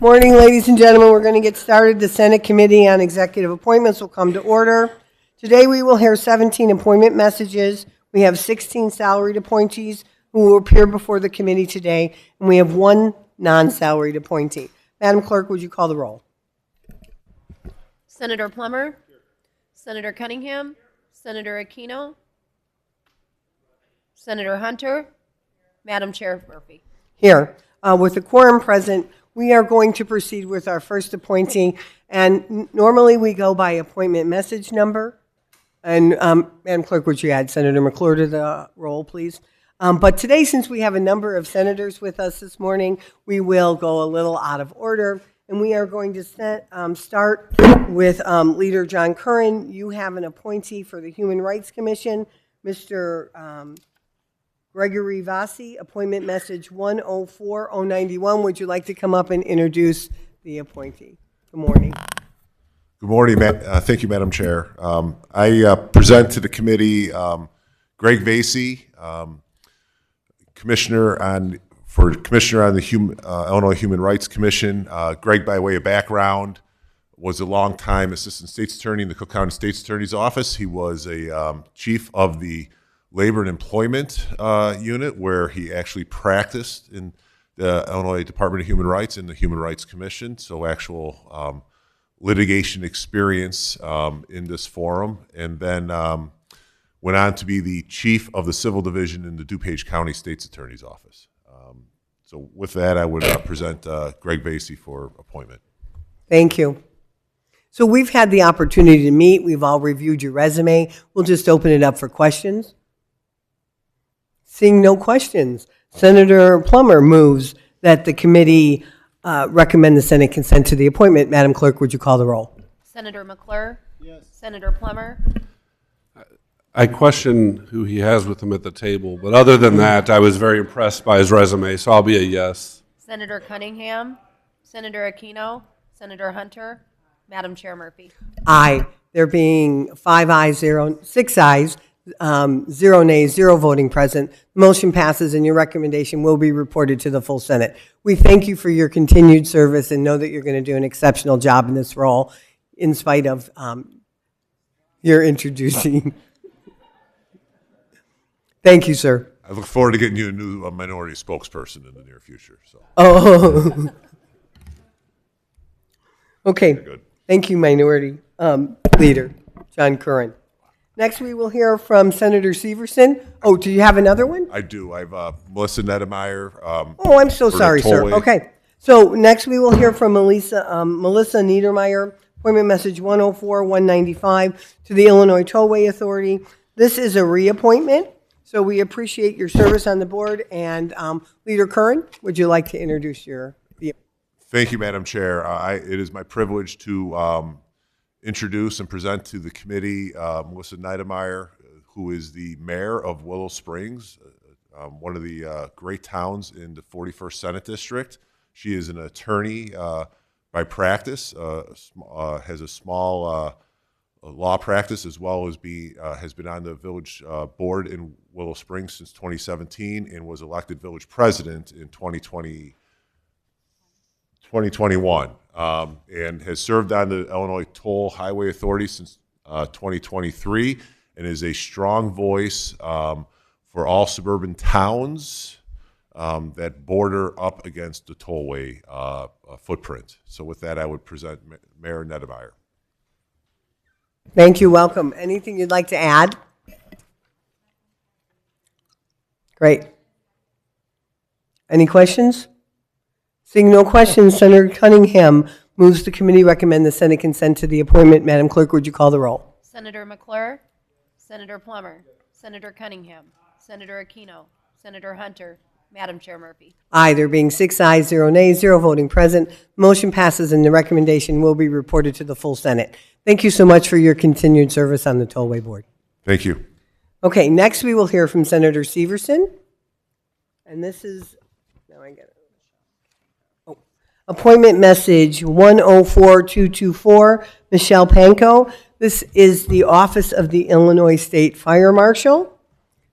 Morning, ladies and gentlemen. We're going to get started. The Senate Committee on Executive Appointments will come to order. Today we will hear 17 appointment messages. We have 16 salaried appointees who will appear before the committee today, and we have one non-salaried appointee. Madam Clerk, would you call the roll? Senator Plummer, Senator Cunningham, Senator Aquino, Senator Hunter, Madam Chair Murphy. Here. With the quorum present, we are going to proceed with our first appointee, and normally we go by appointment message number. And Madam Clerk, would you add Senator McClure to the roll, please? But today, since we have a number of senators with us this morning, we will go a little out of order, and we are going to start with Leader John Curran. You have an appointee for the Human Rights Commission, Mr. Gregory Vassie, appointment message 104091. Would you like to come up and introduce the appointee? Good morning. Good morning. Thank you, Madam Chair. I present to the committee Greg Vassie, Commissioner on the Illinois Human Rights Commission. Greg, by way of background, was a longtime Assistant State's Attorney in the Cook County State's Attorney's Office. He was a chief of the Labor and Employment Unit, where he actually practiced in the Illinois Department of Human Rights and the Human Rights Commission, so actual litigation experience in this forum, and then went on to be the chief of the Civil Division in the DuPage County State's Attorney's Office. So with that, I would present Greg Vassie for appointment. Thank you. So we've had the opportunity to meet. We've all reviewed your resume. We'll just open it up for questions. Seeing no questions, Senator Plummer moves that the committee recommend the Senate consent to the appointment. Madam Clerk, would you call the roll? Senator McClure? Yes. Senator Plummer? I question who he has with him at the table, but other than that, I was very impressed by his resume, so I'll be a yes. Senator Cunningham? Senator Aquino? Senator Hunter? Madam Chair Murphy. Aye. There being 6 ayes, 0 nays, 0 voting present. Motion passes and your recommendation will be reported to the full Senate. We thank you for your continued service and know that you're going to do an exceptional job in this role in spite of your introducing. Thank you, sir. I look forward to getting you a new minority spokesperson in the near future. So. Oh. Okay. Good. Thank you, Minority Leader John Curran. Next, we will hear from Senator Severson. Oh, do you have another one? I do. I have Melissa Nedemeyer. Oh, I'm so sorry, sir. Okay. So next, we will hear from Melissa Niedermeyer, appointment message 104195 to the Illinois Tollway Authority. This is a reappointment, so we appreciate your service on the board. And Leader Curran, would you like to introduce your? Thank you, Madam Chair. It is my privilege to introduce and present to the committee Melissa Niedermeyer, who is the mayor of Willow Springs, one of the great towns in the 41st Senate District. She is an attorney by practice, has a small law practice, as well as has been on the village board in Willow Springs since 2017 and was elected village president in 2021, and has served on the Illinois Toll Highway Authority since 2023, and is a strong voice for all suburban towns that border up against the tollway footprint. So with that, I would present Mayor Nedemeyer. Thank you. Welcome. Anything you'd like to add? Great. Any questions? Seeing no questions, Senator Cunningham moves the committee recommend the Senate consent to the appointment. Madam Clerk, would you call the roll? Senator McClure? Senator Plummer? Senator Cunningham? Senator Aquino? Senator Hunter? Madam Chair Murphy. Aye. There being 6 ayes, 0 nays, 0 voting present. Motion passes and the recommendation will be reported to the full Senate. Thank you so much for your continued service on the Tollway Board. Thank you. Okay, next we will hear from Senator Severson. And this is, now I get it. Oh, appointment message 104224, Michelle Panko. This is the Office of the Illinois State Fire Marshal.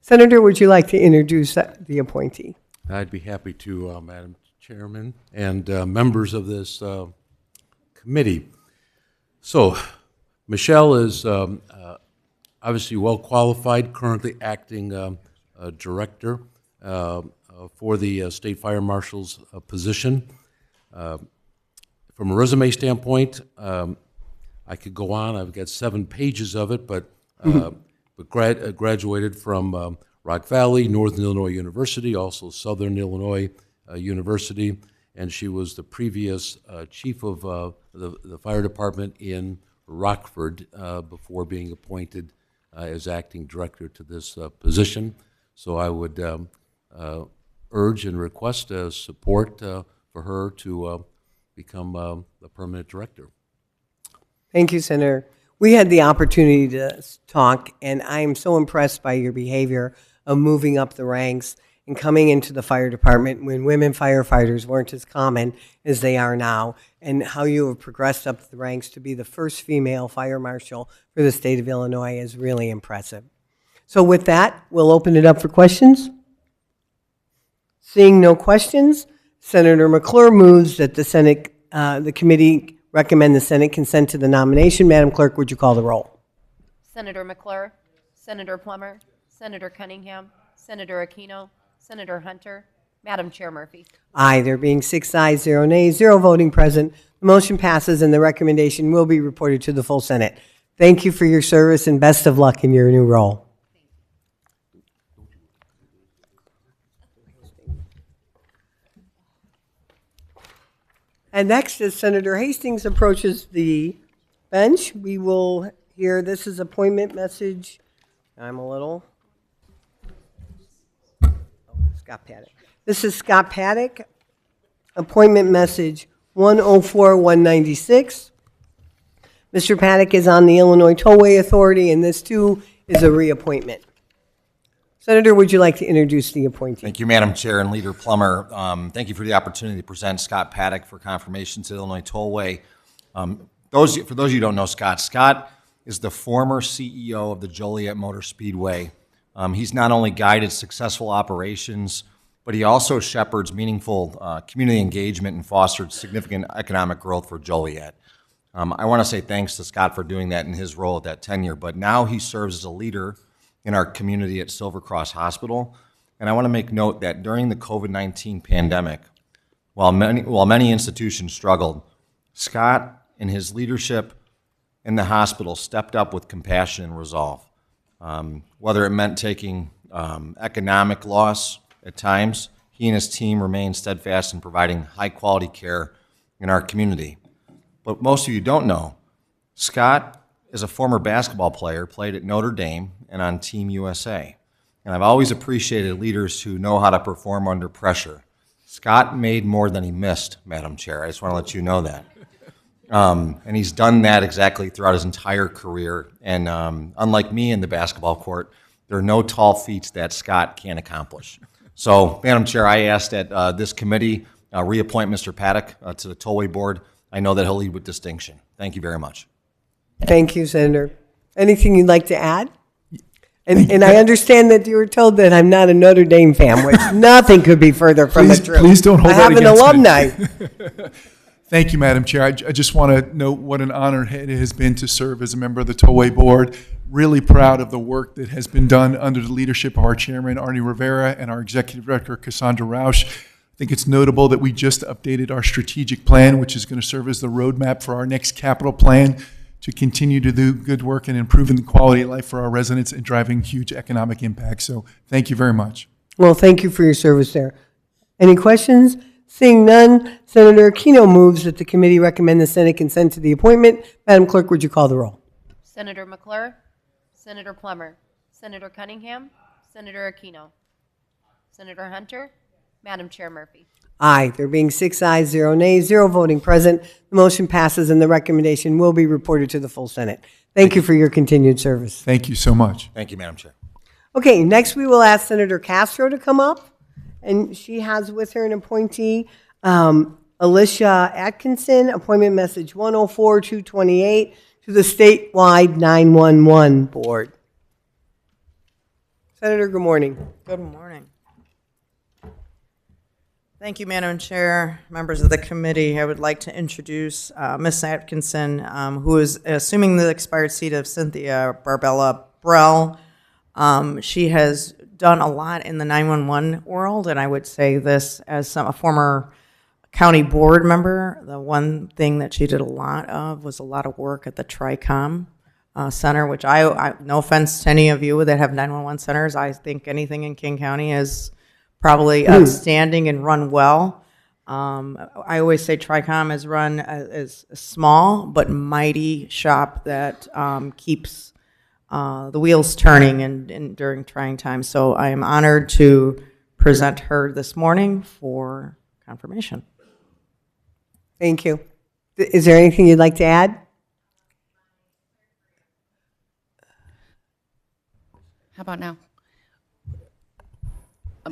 Senator, would you like to introduce the appointee? I'd be happy to, Madam Chairman, and members of this committee. So, Michelle is obviously well qualified, currently acting director for the State Fire Marshal's position. From a resume standpoint, I could go on. I've got 7 pages of it, but graduated from Rock Valley, Northern Illinois University, also Southern Illinois University, and she was the previous chief of the fire department in Rockford before being appointed as acting director to this position. So I would urge and request support for her to become the permanent director. Thank you, Senator. We had the opportunity to talk, and I am so impressed by your behavior of moving up the ranks and coming into the fire department when women firefighters weren't as common as they are now, and how you have progressed up the ranks to be the first female fire marshal for the state of Illinois is really impressive. So with that, we'll open it up for questions. Seeing no questions, Senator McClure moves that the committee recommend the Senate consent to the nomination. Madam Clerk, would you call the roll? Senator McClure, Senator Plummer, Senator Cunningham, Senator Aquino, Senator Hunter, Madam Chair Murphy. Aye, there being 6 ayes, 0 nays, 0 voting present. The motion passes and the recommendation will be reported to the full Senate. Thank you for your service and best of luck in your new role. And next, as Senator Hastings approaches the bench, we will hear this is appointment message. I'm a little. Scott Paddock. This is Scott Paddock, appointment message 104-196. Mr. Paddock is on the Illinois Tollway Authority, and this too is a reappointment. Senator, would you like to introduce the appointee? Thank you, Madam Chair and Leader Plummer. Thank you for the opportunity to present Scott Paddock for confirmation to the Illinois Tollway. For those of you who don't know Scott is the former CEO of the Joliet Motor Speedway. He's not only guided successful operations, but he also shepherds meaningful community engagement and fostered significant economic growth for Joliet. I want to say thanks to Scott for doing that in his role at that tenure, but now he serves as a leader in our community at Silver Cross Hospital. And I want to make note that during the COVID-19 pandemic, while many institutions struggled, Scott and his leadership in the hospital stepped up with compassion and resolve. Whether it meant taking economic loss at times, he and his team remained steadfast in providing high-quality care in our community. But most of you don't know, Scott is a former basketball player, played at Notre Dame and on Team USA. And I've always appreciated leaders who know how to perform under pressure. Scott made more than he missed, Madam Chair. I just want to let you know that. And he's done that exactly throughout his entire career. And unlike me in the basketball court, there are no tall feats that Scott can't accomplish. So, Madam Chair, I ask that this committee reappoint Mr. Paddock to the Tollway Board. I know that he'll lead with distinction. Thank you very much. Thank you, Senator. Anything you'd like to add? And I understand that you were told that I'm not a Notre Dame fan, which nothing could be further from the truth. Please don't hold that against me. I have an alumni. Thank you, Madam Chair. I just want to note what an honor it has been to serve as a member of the Tollway Board. Really proud of the work that has been done under the leadership of our chairman, Arnie Rivera, and our executive director, Cassandra Roush. I think it's notable that we just updated our strategic plan, which is going to serve as the roadmap for our next capital plan to continue to do good work and improving the quality of life for our residents and driving huge economic impact. So thank you very much. Well, thank you for your service there. Any questions? Seeing none, Senator Aquino moves that the committee recommend the Senate consent to the appointment. Madam Clerk, would you call the roll? Senator McClure, Senator Plummer, Senator Cunningham, Senator Aquino, Senator Hunter, Madam Chair Murphy. Aye. There being 6 ayes, 0 nays, 0 voting present, the motion passes and the recommendation will be reported to the full Senate. Thank you for your continued service. Thank you so much. Thank you, Madam Chair. Okay, next we will ask Senator Castro to come up, and she has with her an appointee, Alicia Atkinson, appointment message 104-228 to the statewide 911 board. Senator, good morning. Good morning. Thank you, Madam Chair, members of the committee. I would like to introduce Ms. Atkinson, who is assuming the expired seat of Cynthia Barbella Brell. She has done a lot in the 911 world, and I would say this as a former county board member. The one thing that she did a lot of was a lot of work at the TRICOM center, which I no offense to any of you that have 911 centers, I think anything in King County is probably outstanding and run well. I always say TRICOM is run as a small but mighty shop that keeps the wheels turning and during trying times. So I am honored to present her this morning for confirmation. Thank you. Is there anything you'd like to add? How about now?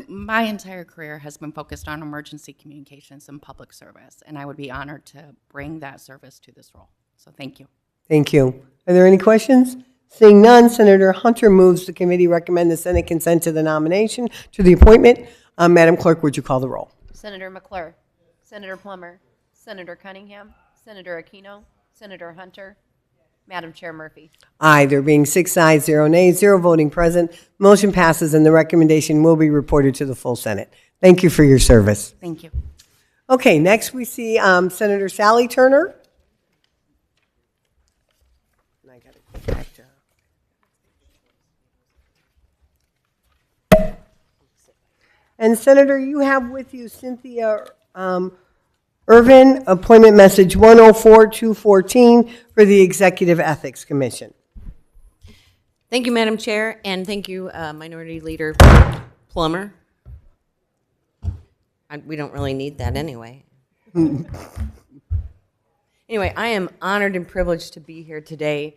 My entire career has been focused on emergency communications and public service, and I would be honored to bring that service to this role. So thank you. Thank you. Are there any questions? Seeing none, Senator Hunter moves the committee recommend the Senate consent to the nomination to the appointment. Madam Clerk, would you call the roll? Senator McClure, Senator Plummer, Senator Cunningham, Senator Aquino, Senator Hunter, Madam Chair Murphy. Aye, there being 6 ayes, 0 nays, 0 voting present. Motion passes and the recommendation will be reported to the full Senate. Thank you for your service. Thank you. Okay, next we see Senator Sally Turner. And I gotta go back to- And Senator, you have with you Cynthia Irvin, appointment message 104-214 for the Executive Ethics Commission. Thank you, Madam Chair, and thank you, Minority Leader Plummer. We don't really need that anyway. Anyway, I am honored and privileged to be here today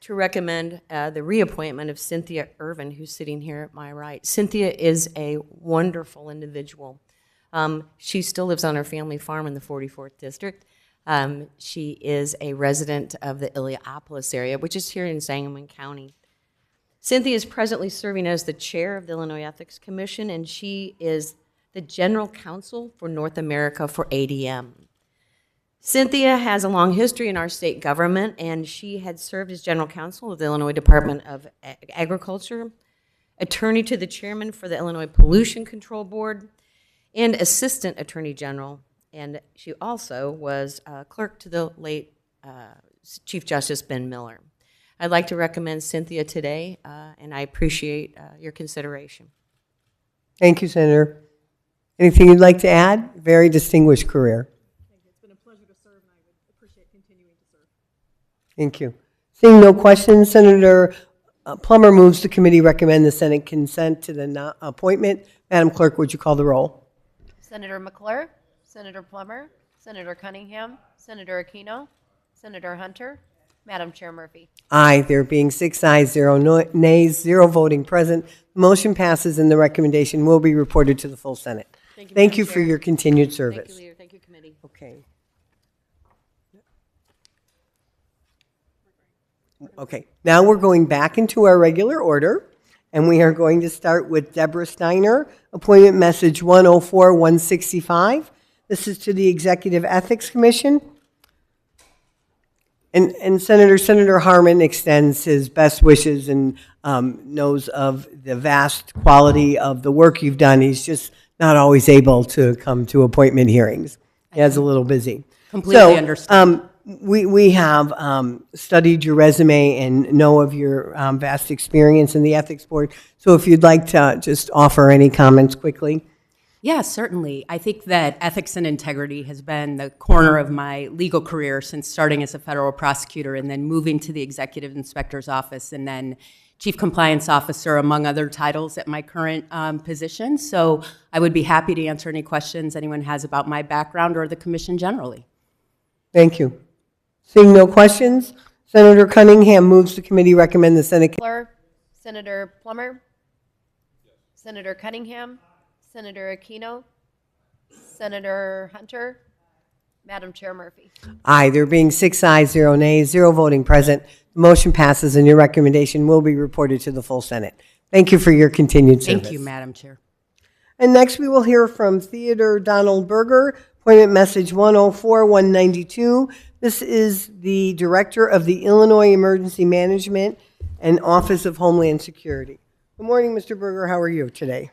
to recommend the reappointment of Cynthia Irvin, who's sitting here at my right. Cynthia is a wonderful individual. She still lives on her family farm in the 44th District. She is a resident of the Illiopolis area, which is here in Sangamon County. Cynthia is presently serving as the chair of the Illinois Ethics Commission, and she is the general counsel for North America for ADM. Cynthia has a long history in our state government, and she had served as general counsel of the Illinois Department of Agriculture, attorney to the chairman for the Illinois Pollution Control Board, and assistant attorney general. And she also was clerk to the late Chief Justice Ben Miller. I'd like to recommend Cynthia today, and I appreciate your consideration. Thank you, Senator. Anything you'd like to add? Very distinguished career. It's been a pleasure to serve, and I would appreciate continuing to serve. Thank you. Seeing no questions, Senator Plummer moves the committee recommend the Senate consent to the appointment. Madam Clerk, would you call the roll? Senator McClure, Senator Plummer, Senator Cunningham, Senator Aquino, Senator Hunter, Madam Chair Murphy. Aye, there being 6 ayes, 0 nays, 0 voting present. The motion passes and the recommendation will be reported to the full Senate. Thank you for your continued service. Thank you, Leader. Thank you, committee. Okay. Okay, now we're going back into our regular order, and we are going to start with Deborah Steiner, appointment message 104-165. This is to the Executive Ethics Commission. And Senator Harmon extends his best wishes and knows of the vast quality of the work you've done. He's just not always able to come to appointment hearings. He is a little busy. Completely understand. We have studied your resume and know of your vast experience in the Ethics Board. So if you'd like to just offer any comments quickly. Yeah, certainly. I think that ethics and integrity has been the corner of my legal career since starting as a federal prosecutor and then moving to the executive inspector's office and then chief compliance officer, among other titles at my current position. So I would be happy to answer any questions anyone has about my background or the commission generally. Thank you. Seeing no questions, Senator Cunningham moves the committee recommend the Senate. McClure, Senator Plummer, Senator Cunningham, Senator Aquino, Senator Hunter, Madam Chair Murphy. Aye, there being 6 ayes, 0 nays, 0 voting present. The motion passes and your recommendation will be reported to the full Senate. Thank you for your continued service. Thank you, Madam Chair. And next, we will hear from Theodore Donald Berger, appointment message 104-192. This is the Director of the Illinois Emergency Management and Office of Homeland Security. Good morning, Mr. Berger. How are you today?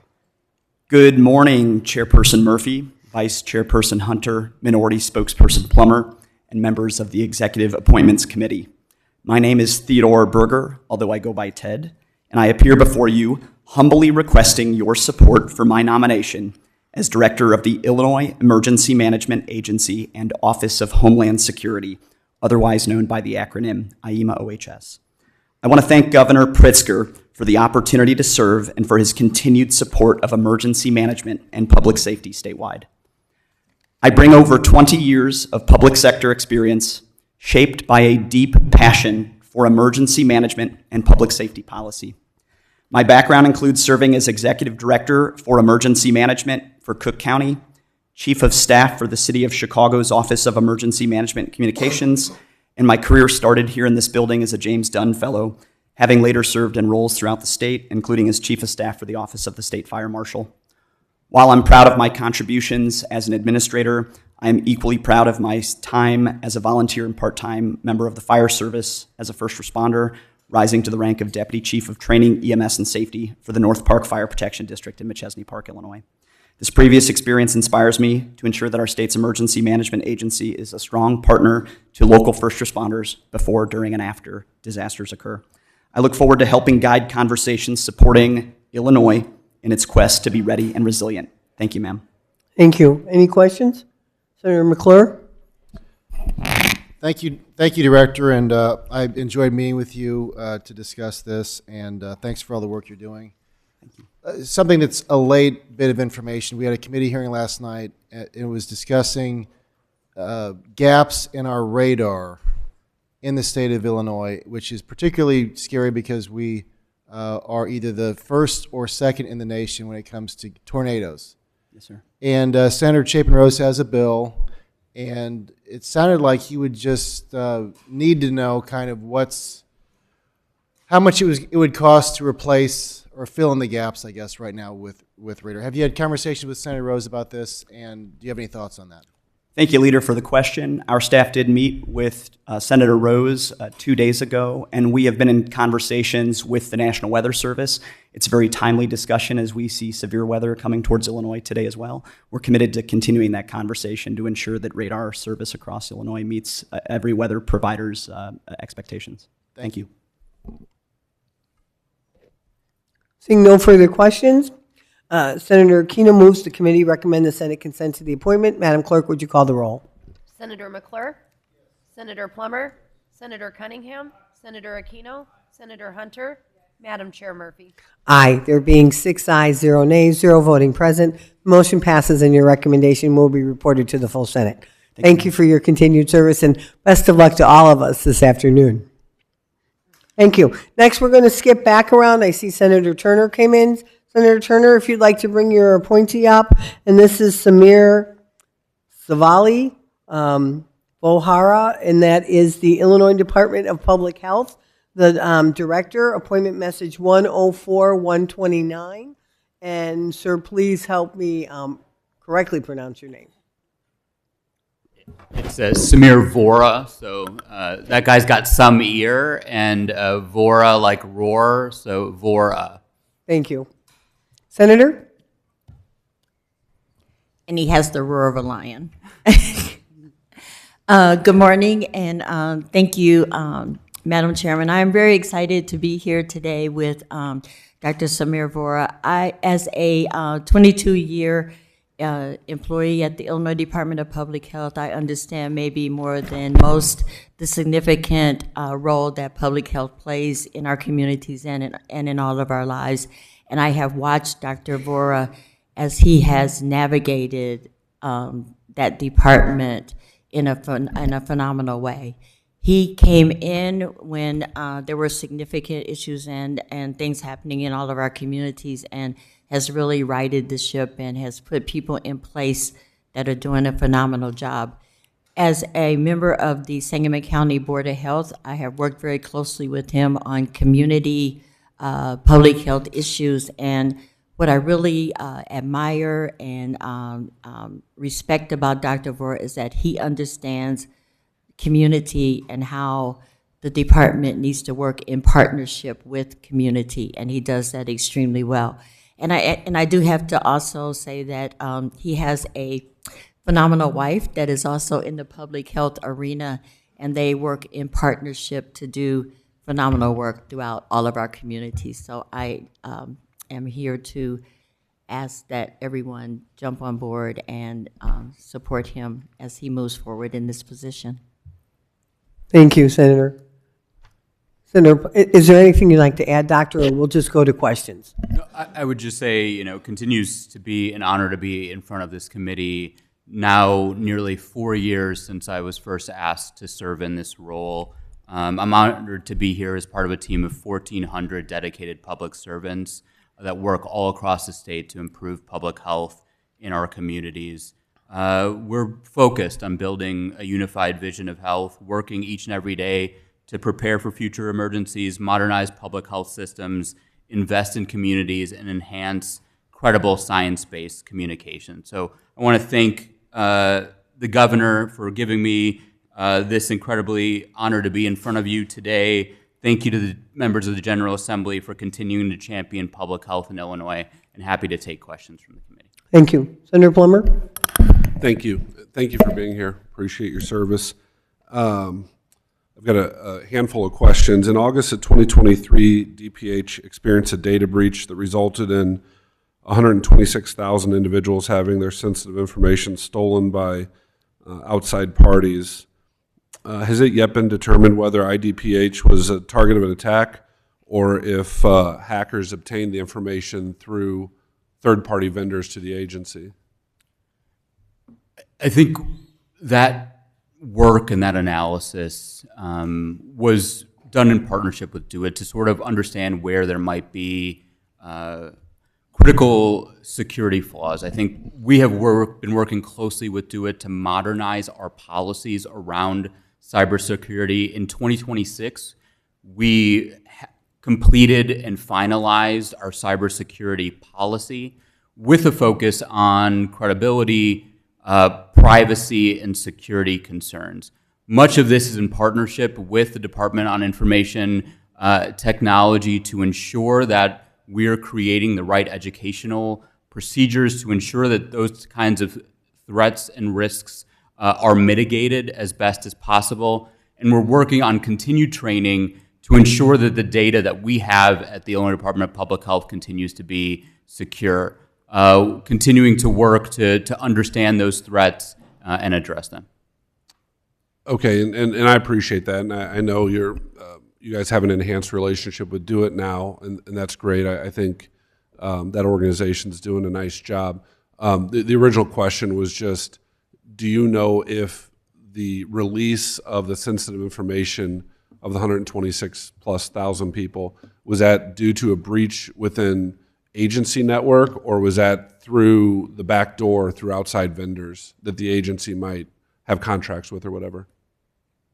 Good morning, Chairperson Murphy, Vice Chairperson Hunter, Minority Spokesperson Plummer, and members of the Executive Appointments Committee. My name is Theodore Berger, although I go by Ted, and I appear before you humbly requesting your support for my nomination as Director of the Illinois Emergency Management Agency and Office of Homeland Security, otherwise known by the acronym IEMA-OHS. I want to thank Governor Pritzker for the opportunity to serve and for his continued support of emergency management and public safety statewide. I bring over 20 years of public sector experience shaped by a deep passion for emergency management and public safety policy. My background includes serving as Executive Director for Emergency Management for Cook County, Chief of Staff for the City of Chicago's Office of Emergency Management and Communications, and my career started here in this building as a James Dunn Fellow, having later served in roles throughout the state, including as Chief of Staff for the Office of the State Fire Marshal. While I'm proud of my contributions as an administrator, I am equally proud of my time as a volunteer and part-time member of the fire service as a first responder, rising to the rank of Deputy Chief of Training, EMS, and Safety for the North Park Fire Protection District in Machesney Park, Illinois. This previous experience inspires me to ensure that our state's emergency management agency is a strong partner to local first responders before, during, and after disasters occur. I look forward to helping guide conversations supporting Illinois in its quest to be ready and resilient. Thank you, ma'am. Thank you. Any questions? Senator McClure? Thank you, Director, and I enjoyed meeting with you to discuss this, and thanks for all the work you're doing. Thank you. Something that's a late bit of information. We had a committee hearing last night, and it was discussing gaps in our radar in the state of Illinois, which is particularly scary because we are either the first or second in the nation when it comes to tornadoes. Yes, sir. And Senator Chapin Rose has a bill, and it sounded like he would just need to know kind of how much it would cost to replace or fill in the gaps, I guess, right now with radar. Have you had conversations with Senator Rose about this, and do you have any thoughts on that? Thank you, Leader, for the question. Our staff did meet with Senator Rose 2 days ago, and we have been in conversations with the National Weather Service. It's a very timely discussion as we see severe weather coming towards Illinois today as well. We're committed to continuing that conversation to ensure that radar service across Illinois meets every weather provider's expectations. Thank you. Seeing no further questions, Senator Aquino moves the committee recommend the Senate consent to the appointment. Madam Clerk, would you call the roll? Senator McClure, Senator Plummer, Senator Cunningham, Senator Aquino, Senator Hunter, Madam Chair Murphy. Aye. There being 6 ayes, 0 nays, 0 voting present, motion passes and your recommendation will be reported to the full Senate. Thank you for your continued service and best of luck to all of us this afternoon. Thank you. Next, we're going to skip back around. I see Senator Turner came in. Senator Turner, if you'd like to bring your appointee up. And this is Samir Savali Bohara, and that is the Illinois Department of Public Health, the Director, appointment message 104-129. And, sir, please help me correctly pronounce your name. It's Samir Vora, so that guy's got some ear, and Vora like roar, so Vora. Thank you. Senator? And he has the roar of a lion. Good morning, and thank you, Madam Chairman. I am very excited to be here today with Dr. Samir Vora. As a 22-year employee at the Illinois Department of Public Health, I understand maybe more than most the significant role that public health plays in our communities and in all of our lives. And I have watched Dr. Vora as he has navigated that department in a phenomenal way. He came in when there were significant issues and things happening in all of our communities, and has really righted the ship and has put people in place that are doing a phenomenal job. As a member of the Sangamon County Board of Health, I have worked very closely with him on community public health issues, and what I really admire and respect about Dr. Vora is that he understands community and how the department needs to work in partnership with community, and he does that extremely well. And I do have to also say that he has a phenomenal wife that is also in the public health arena, and they work in partnership to do phenomenal work throughout all of our communities. So I am here to ask that everyone jump on board and support him as he moves forward in this position. Thank you, Senator. Senator, is there anything you'd like to add, Doctor, or we'll just go to questions? No, I would just say, it continues to be an honor to be in front of this committee. Now, nearly 4 years since I was first asked to serve in this role. I'm honored to be here as part of a team of 1,400 dedicated public servants that work all across the state to improve public health in our communities. We're focused on building a unified vision of health, working each and every day to prepare for future emergencies, modernize public health systems, invest in communities, and enhance credible science-based communication. So I want to thank the governor for giving me this incredibly honor to be in front of you today. Thank you to the members of the General Assembly for continuing to champion public health in Illinois, and happy to take questions from the committee. Thank you. Senator Plummer? Thank you. Thank you for being here. Appreciate your service. I've got a handful of questions. In August of 2023, DPH experienced a data breach that resulted in 126,000 individuals having their sensitive information stolen by outside parties. Has it yet been determined whether IDPH was a target of an attack or if hackers obtained the information through third-party vendors to the agency? I think that work and that analysis was done in partnership with DoIT to sort of understand where there might be critical security flaws. I think we have been working closely with DoIT to modernize our policies around cybersecurity. In 2026, we completed and finalized our cybersecurity policy with a focus on credibility, privacy, and security concerns. Much of this is in partnership with the Department on Information Technology to ensure that we're creating the right educational procedures to ensure that those kinds of threats and risks are mitigated as best as possible. And we're working on continued training to ensure that the data that we have at the Illinois Department of Public Health continues to be secure. Continuing to work to understand those threats and address them. Okay, and I appreciate that, and I know you guys have an enhanced relationship with DoIT now, and that's great. I think that organization's doing a nice job. The original question was just, do you know if the release of the sensitive information of the 126,000+ people, was that due to a breach within agency network, or was that through the back door, through outside vendors that the agency might have contracts with or whatever?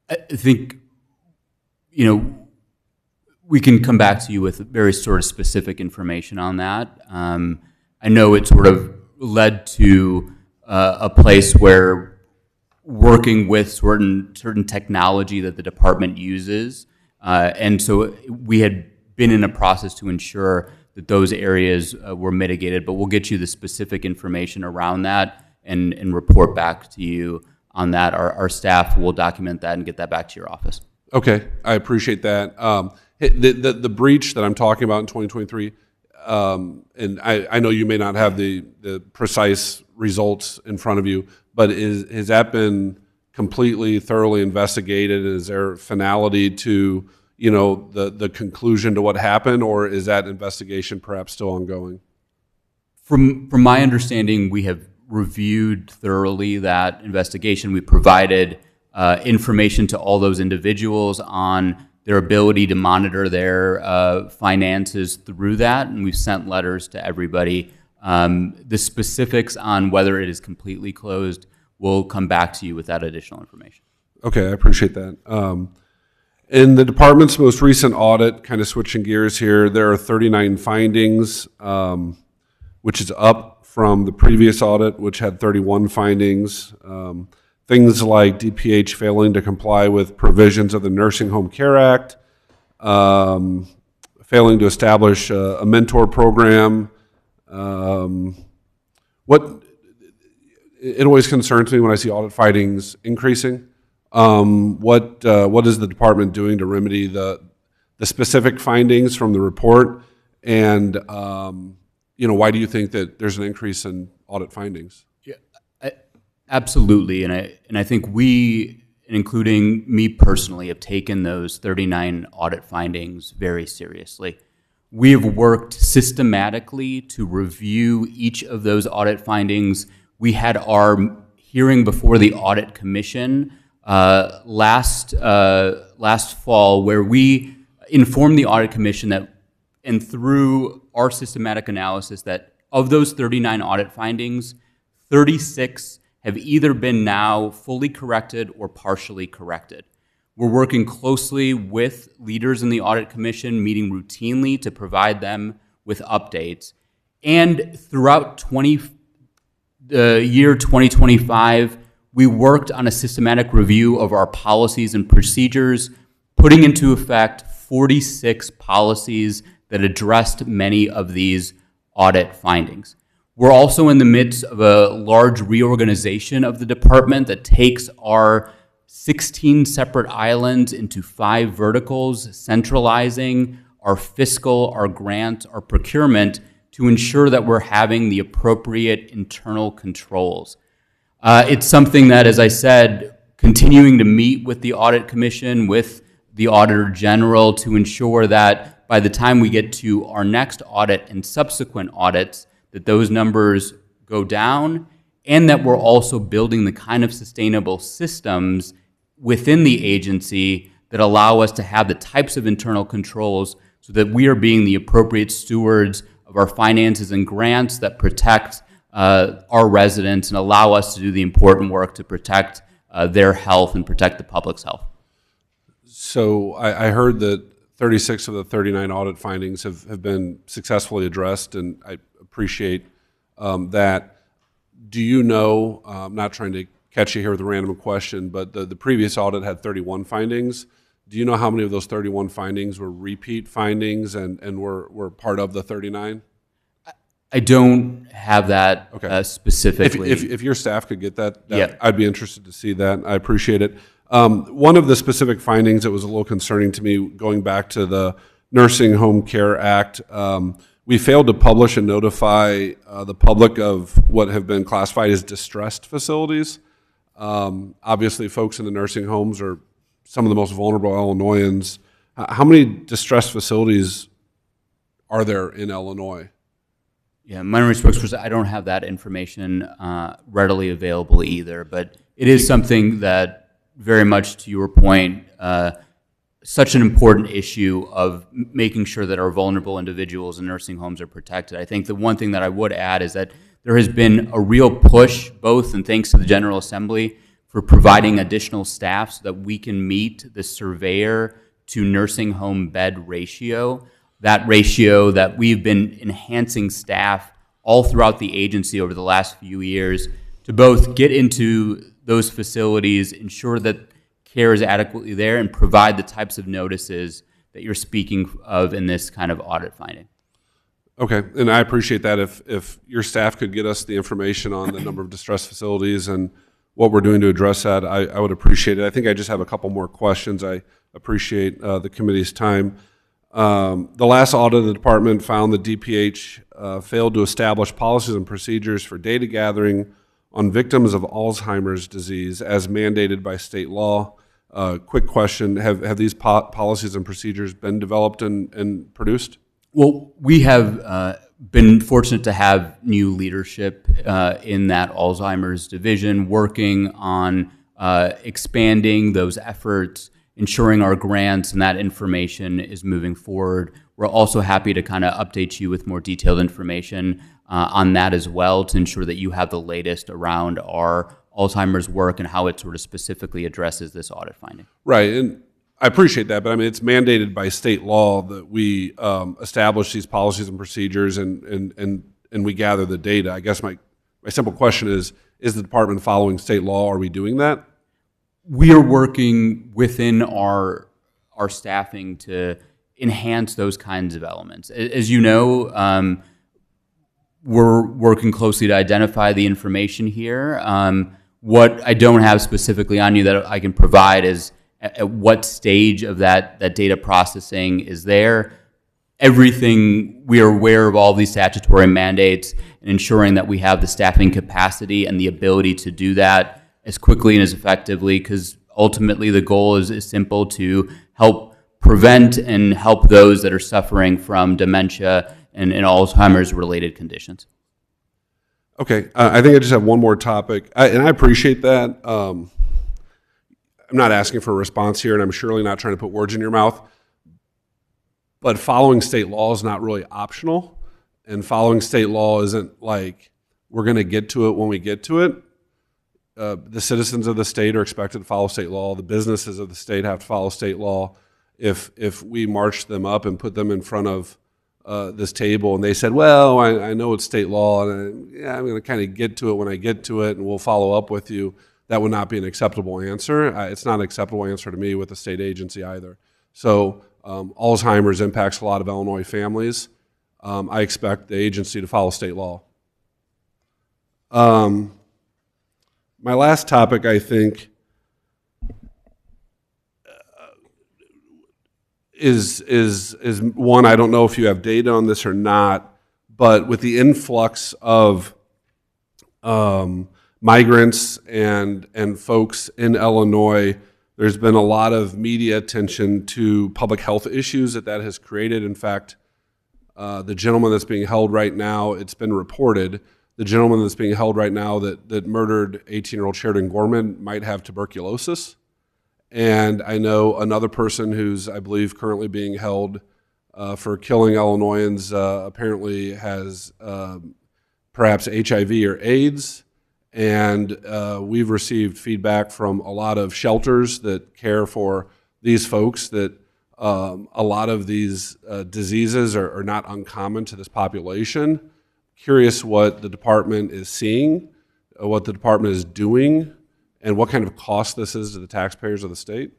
I think, we can come back to you with very sort of specific information on that. I know it sort of led to a place where working with certain technology that the department uses, and so we had been in a process to ensure that those areas were mitigated, but we'll get you the specific information around that and report back to you on that. Our staff will document that and get that back to your office. Okay, I appreciate that. The breach that I'm talking about in 2023, and I know you may not have the precise results in front of you, but has that been completely, thoroughly investigated? Is there finality to the conclusion to what happened, or is that investigation perhaps still ongoing? From my understanding, we have reviewed thoroughly that investigation. We provided information to all those individuals on their ability to monitor their finances through that, and we've sent letters to everybody. The specifics on whether it is completely closed, we'll come back to you with that additional information. Okay, I appreciate that. In the department's most recent audit, kind of switching gears here, there are 39 findings. which is up from the previous audit, which had 31 findings. Things like DPH failing to comply with provisions of the Nursing Home Care Act, failing to establish a mentor program. It always concerns me when I see audit findings increasing. What is the department doing to remedy the specific findings from the report? And why do you think that there's an increase in audit findings? Absolutely, and I think we, including me personally, have taken those 39 audit findings very seriously. We have worked systematically to review each of those audit findings. We had our hearing before the Audit Commission last fall, where we informed the Audit Commission that, and through our systematic analysis, that of those 39 audit findings, 36 have either been now fully corrected or partially corrected. We're working closely with leaders in the Audit Commission, meeting routinely to provide them with updates. And throughout the year 2025, we worked on a systematic review of our policies and procedures, putting into effect 46 policies that addressed many of these audit findings. We're also in the midst of a large reorganization of the department that takes our 16 separate islands into 5 verticals, centralizing our fiscal, our grant, our procurement to ensure that we're having the appropriate internal controls. It's something that, as I said, continuing to meet with the Audit Commission, with the Auditor General, to ensure that by the time we get to our next audit and subsequent audits, that those numbers go down, and that we're also building the kind of sustainable systems within the agency that allow us to have the types of internal controls so that we are being the appropriate stewards of our finances and grants that protect our residents and allow us to do the important work to protect their health and protect the public's health. So I heard that 36 of the 39 audit findings have been successfully addressed, and I appreciate that. Do you know, I'm not trying to catch you here with a random question, but the previous audit had 31 findings. Do you know how many of those 31 findings were repeat findings and were part of the 39? I don't have that specifically. If your staff could get that, yeah. I'd be interested to see that. I appreciate it. One of the specific findings that was a little concerning to me, going back to the Nursing Home Care Act, we failed to publish and notify the public of what have been classified as distressed facilities. Obviously, folks in the nursing homes are some of the most vulnerable Illinoisans. How many distressed facilities are there in Illinois? Yeah, minority spokesperson, I don't have that information readily available either, but it is something that, very much to your point, such an important issue of making sure that our vulnerable individuals in nursing homes are protected. I think the one thing that I would add is that there has been a real push, both and thanks to the General Assembly, for providing additional staff so that we can meet the surveyor to nursing home bed ratio. That ratio that we've been enhancing staff all throughout the agency over the last few years to both get into those facilities, ensure that care is adequately there, and provide the types of notices that you're speaking of in this kind of audit finding. Okay, and I appreciate that. If your staff could get us the information on the number of distressed facilities and what we're doing to address that, I would appreciate it. I think I just have a couple more questions. I appreciate the committee's time. The last audit of the department found that DPH failed to establish policies and procedures for data gathering on victims of Alzheimer's disease as mandated by state law. Quick question, have these policies and procedures been developed and produced? Well, we have been fortunate to have new leadership in that Alzheimer's division, working on expanding those efforts, ensuring our grants and that information is moving forward. We're also happy to kind of update you with more detailed information on that as well, to ensure that you have the latest around our Alzheimer's work and how it sort of specifically addresses this audit finding. Right, and I appreciate that, but I mean, it's mandated by state law that we establish these policies and procedures and and we gather the data. I guess my simple question is the department following state law? Are we doing that? We are working within our staffing to enhance those kinds of elements. As you know, we're working closely to identify the information here. What I don't have specifically on you that I can provide is at what stage of that data processing is there. Everything, we are aware of all these statutory mandates and ensuring that we have the staffing capacity and the ability to do that as quickly and as effectively, because ultimately the goal is simple: to help prevent and help those that are suffering from dementia and Alzheimer's related conditions. Okay, I think I just have one more topic, and I appreciate that. I'm not asking for a response here, and I'm surely not trying to put words in your mouth, but following state law is not really optional, and following state law isn't like we're going to get to it when we get to it. The citizens of the state are expected to follow state law. The businesses of the state have to follow state law. If we march them up and put them in front of this table and they said, well, I know it's state law, and I'm going to kind of get to it when I get to it, and we'll follow up with you, that would not be an acceptable answer. It's not an acceptable answer to me with a state agency either. So Alzheimer's impacts a lot of Illinois families. I expect the agency to follow state law. My last topic, I think, is one, I don't know if you have data on this or not, but with the influx of migrants and folks in Illinois, there's been a lot of media attention to public health issues that has created. In fact, the gentleman that's being held right now, it's been reported, the gentleman that's being held right now that murdered 18-year-old Sheridan Gorman might have tuberculosis. And I know another person who's, I believe, currently being held for killing Illinoisans apparently has perhaps HIV or AIDS. And we've received feedback from a lot of shelters that care for these folks that a lot of these diseases are not uncommon to this population. Curious what the department is seeing, what the department is doing, and what kind of cost this is to the taxpayers of the state?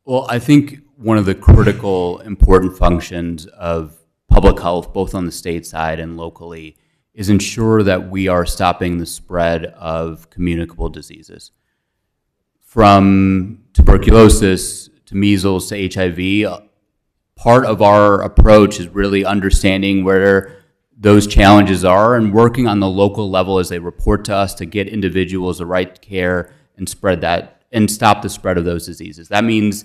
Well, I think one of the critical, important functions of public health, both on the state side and locally, is ensure that we are stopping the spread of communicable diseases. From tuberculosis to measles to HIV, part of our approach is really understanding where those challenges are and working on the local level as they report to us to get individuals the right care and spread that and stop the spread of those diseases. That means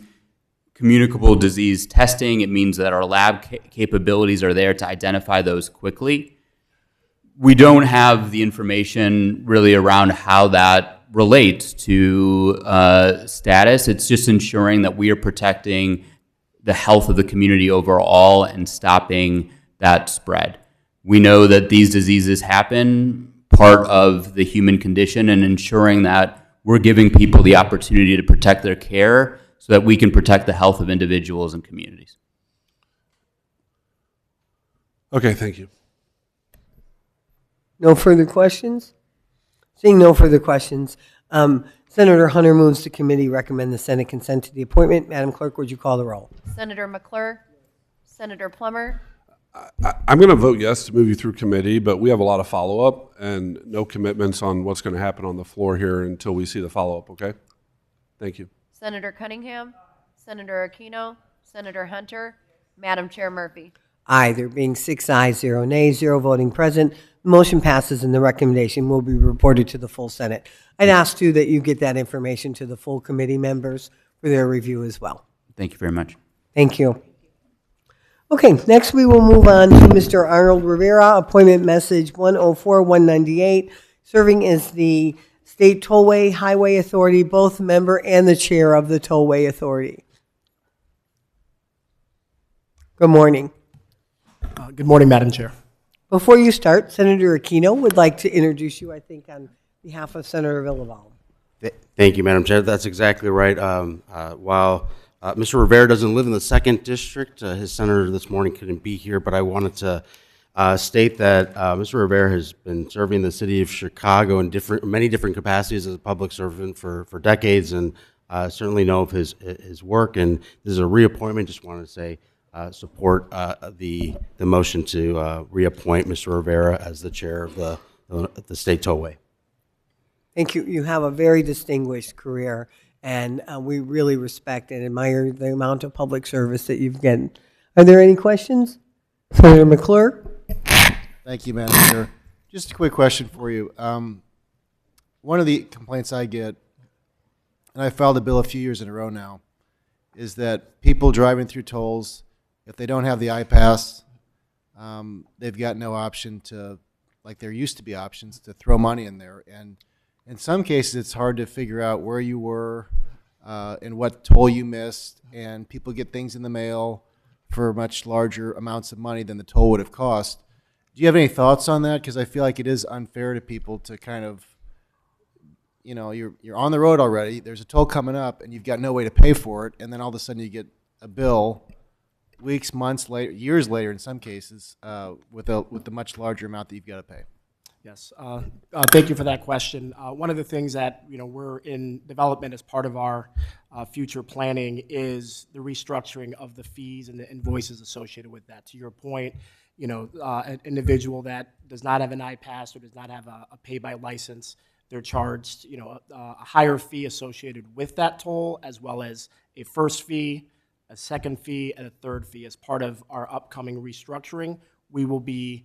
communicable disease testing. It means that our lab capabilities are there to identify those quickly. We don't have the information really around how that relates to status. It's just ensuring that we are protecting the health of the community overall and stopping that spread. We know that these diseases happen, part of the human condition, and ensuring that we're giving people the opportunity to protect their care so that we can protect the health of individuals and communities. Okay, thank you. No further questions? Seeing no further questions, Senator Hunter moves to committee, recommend the Senate consent to the appointment. Madam Clerk, would you call the roll? Senator McClure, Senator Plummer, I'm going to vote yes to move you through committee, but we have a lot of follow-up and no commitments on what's going to happen on the floor here until we see the follow-up, okay? Thank you. Senator Cunningham, Senator Aquino, Senator Hunter, Madam Chair Murphy. Aye, there being 6 ayes, 0 nays, 0 voting present. The motion passes and the recommendation will be reported to the full Senate. I'd ask, too, that you get that information to the full committee members for their review as well. Thank you very much. Thank you. Okay, next we will move on to Mr. Arnold Rivera, appointment message 104-198, serving as the State Tollway Highway Authority, both member and the chair of the Tollway Authority. Good morning. Good morning, Madam Chair. Before you start, Senator Aquino would like to introduce you, I think, on behalf of Senator Villalobos. Thank you, Madam Chair. That's exactly right. While Mr. Rivera doesn't live in the 2nd District, his senator this morning couldn't be here, but I wanted to state that Mr. Rivera has been serving the city of Chicago in many different capacities as a public servant for decades, and certainly know of his work. And this is a reappointment. Just wanted to say support the motion to reappoint Mr. Rivera as the chair of the state tollway. Thank you. You have a very distinguished career, and we really respect and admire the amount of public service that you've given. Are there any questions? Senator McClure? Thank you, Madam Chair. Just a quick question for you. One of the complaints I get, and I filed a bill a few years in a row now, is that people driving through tolls, if they don't have the iPass, they've got no option to, like there used to be options, to throw money in there. And in some cases, it's hard to figure out where you were and what toll you missed, and people get things in the mail for much larger amounts of money than the toll would have cost. Do you have any thoughts on that? Because I feel like it is unfair to people to kind of, you know, you're on the road already, there's a toll coming up, and you've got no way to pay for it, and then all of a sudden you get a bill weeks, months later, years later in some cases, with a much larger amount that you've got to pay. Yes, thank you for that question. One of the things that we're in development as part of our future planning is the restructuring of the fees and the invoices associated with that. To your point, an individual that does not have an iPass or does not have a pay-by license, they're charged a higher fee associated with that toll, as well as a first fee, a second fee, and a third fee. As part of our upcoming restructuring, we will be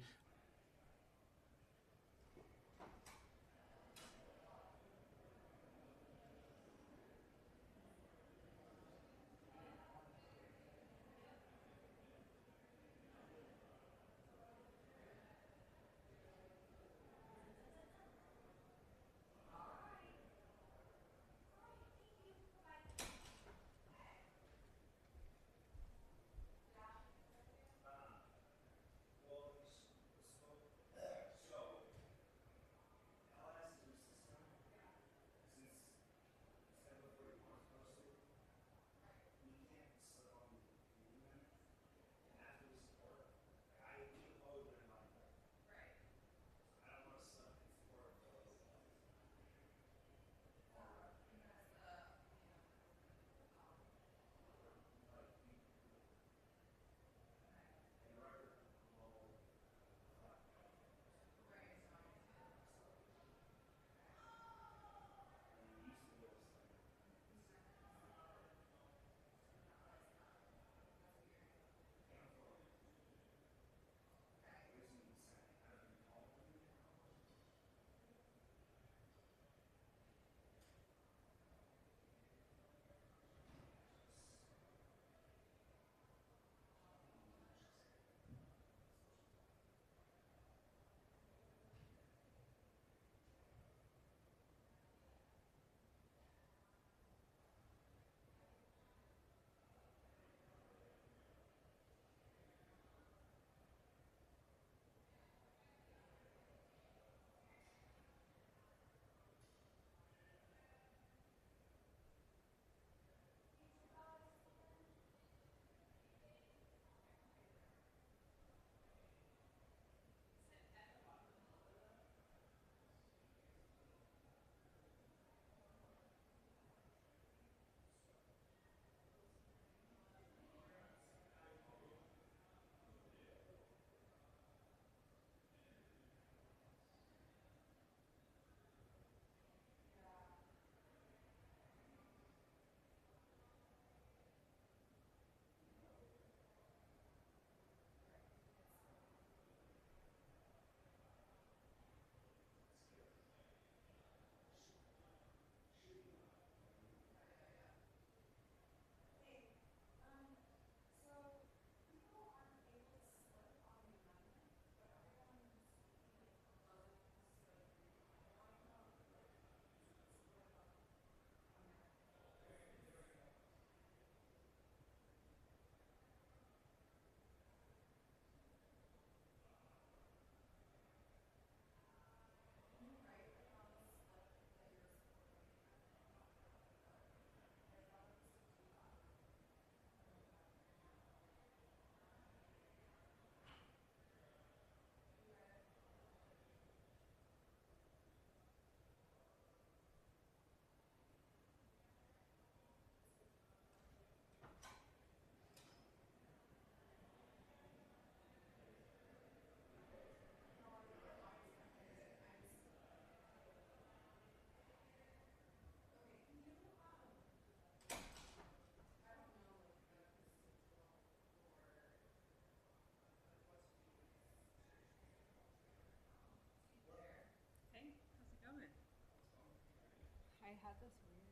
had this weird.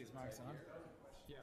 these mics on? Yeah.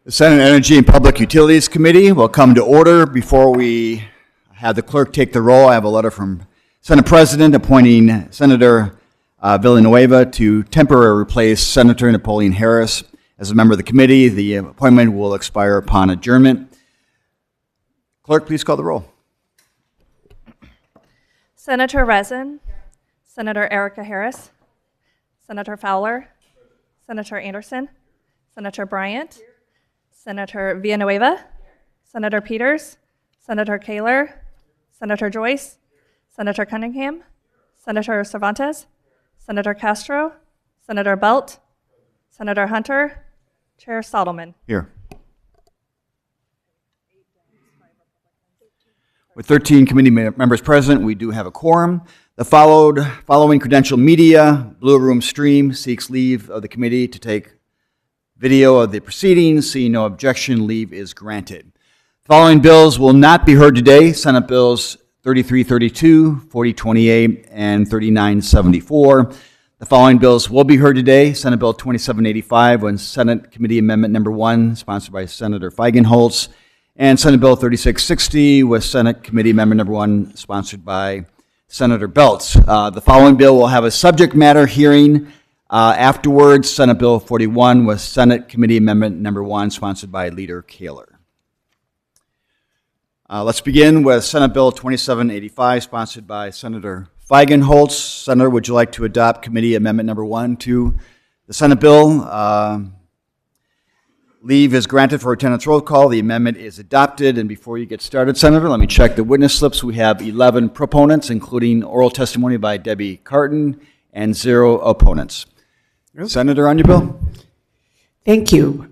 The Senate Energy and Public Utilities Committee will come to order. Before we have the clerk take the roll, I have a letter from Senate President appointing Senator Villanueva to temporarily replace Senator Napoleon Harris as a member of the committee. The appointment will expire upon adjournment. Clerk, please call the roll. Senator Rezin, Senator Erica Harris, Senator Fowler, Senator Anderson, Senator Bryant, Senator Villanueva, Senator Peters, Senator Kaler, Senator Joyce, Senator Cunningham, Senator Cervantes, Senator Castro, Senator Belt, Senator Hunter, Chair Sodelman. Here. With 13 committee members present, we do have a quorum. The following credentialed media, Blue Room Stream, seeks leave of the committee to take video of the proceedings. Seeing no objection, leave is granted. The following bills will not be heard today. Senate Bills 3332, 4028, and 3974. The following bills will be heard today. Senate Bill 2785 on Senate Committee Amendment Number 1, sponsored by Senator Feigenholtz, and Senate Bill 3660 with Senate Committee Amendment Number 1, sponsored by Senator Belts. The following bill will have a subject matter hearing afterwards. Senate Bill 41 with Senate Committee Amendment Number 1, sponsored by Leader Kaler. Let's begin with Senate Bill 2785, sponsored by Senator Feigenholtz. Senator, would you like to adopt Committee Amendment Number 1 to the Senate bill? Leave is granted for attendance roll call. The amendment is adopted. And before you get started, Senator, let me check the witness slips. We have 11 proponents, including oral testimony by Debbie Carton, and 0 opponents. Okay. Senator, on your bill. Thank you.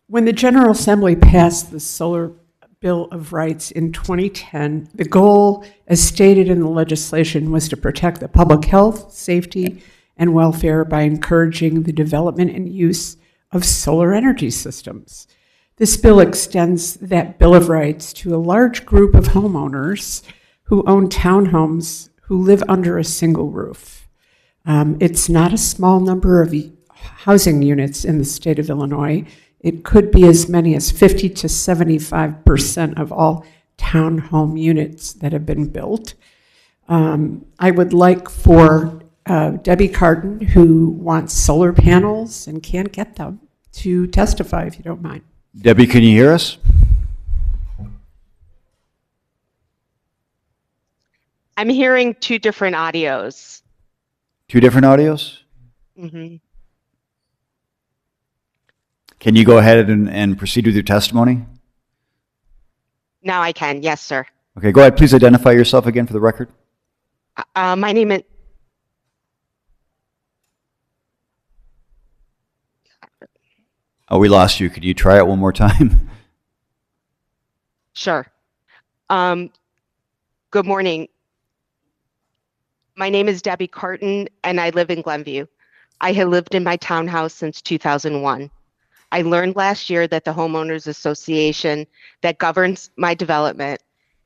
When the General Assembly passed the Solar Bill of Rights in 2010, the goal, as stated in the legislation, was to protect the public health, safety, and welfare by encouraging the development and use of solar energy systems. This bill extends that Bill of Rights to a large group of homeowners who own townhomes who live under a single roof. It's not a small number of housing units in the state of Illinois. It could be as many as 50 to 75% of all townhome units that have been built. I would like for Debbie Carton, who wants solar panels and can't get them, to testify, if you don't mind. Debbie, can you hear us? I'm hearing two different audios. Two different audios? Mm-hmm. Can you go ahead and proceed with your testimony? Now I can, yes, sir. Okay, go ahead. Please identify yourself again for the record. My name is... Oh, we lost you. Could you try it one more time? Sure. Good morning. My name is Debbie Carton, and I live in Glenview. I have lived in my townhouse since 2001. I learned last year that the homeowners association that governs my development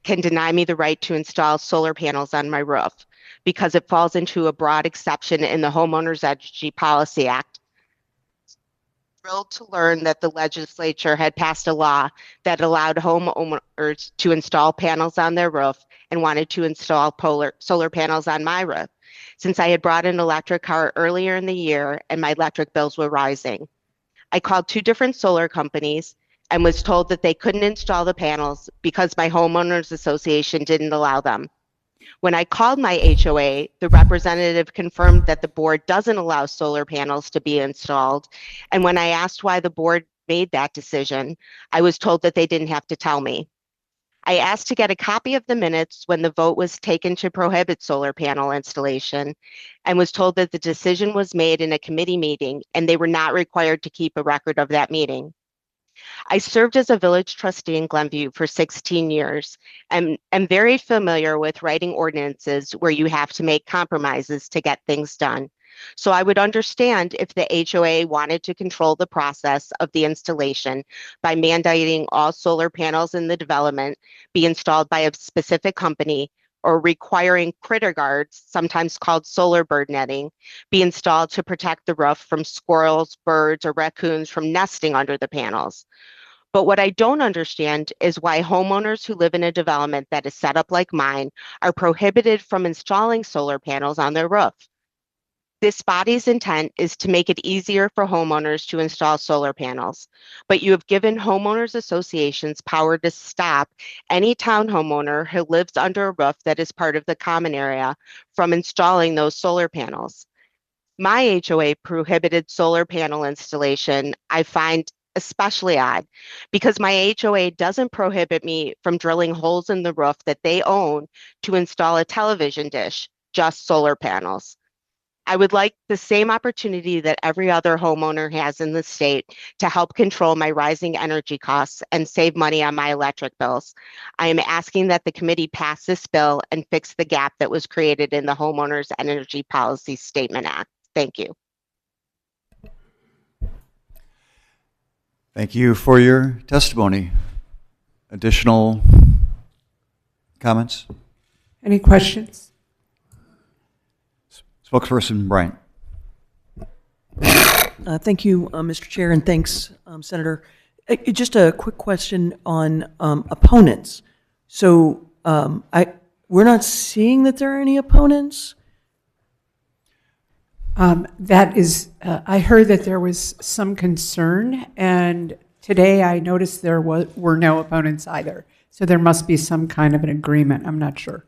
can deny me the right to install solar panels on my roof because it falls into a broad exception in the Homeowners Energy Policy Act. Thrilled to learn that the legislature had passed a law that allowed homeowners to install panels on their roof and wanted to install solar panels on my roof, since I had brought an electric car earlier in the year and my electric bills were rising. I called 2 different solar companies and was told that they couldn't install the panels because my homeowners association didn't allow them. When I called my HOA, the representative confirmed that the board doesn't allow solar panels to be installed. And when I asked why the board made that decision, I was told that they didn't have to tell me. I asked to get a copy of the minutes when the vote was taken to prohibit solar panel installation and was told that the decision was made in a committee meeting and they were not required to keep a record of that meeting. I served as a village trustee in Glenview for 16 years and am very familiar with writing ordinances where you have to make compromises to get things done. So I would understand if the HOA wanted to control the process of the installation by mandating all solar panels in the development be installed by a specific company or requiring critter guards, sometimes called solar bird netting, be installed to protect the roof from squirrels, birds, or raccoons from nesting under the panels. But what I don't understand is why homeowners who live in a development that is set up like mine are prohibited from installing solar panels on their roof. This body's intent is to make it easier for homeowners to install solar panels, but you have given homeowners associations power to stop any town homeowner who lives under a roof that is part of the common area from installing those solar panels. My HOA prohibited solar panel installation, I find especially odd, because my HOA doesn't prohibit me from drilling holes in the roof that they own to install a television dish, just solar panels. I would like the same opportunity that every other homeowner has in the state to help control my rising energy costs and save money on my electric bills. I am asking that the committee pass this bill and fix the gap that was created in the Homeowners Energy Policy Statement Act. Thank you. Thank you for your testimony. Additional comments? Any questions? Spokesperson Bryant. Thank you, Mr. Chair, and thanks, Senator. Just a quick question on opponents. So we're not seeing that there are any opponents? That is, I heard that there was some concern, and today I noticed there were no opponents either. So there must be some kind of an agreement. I'm not sure.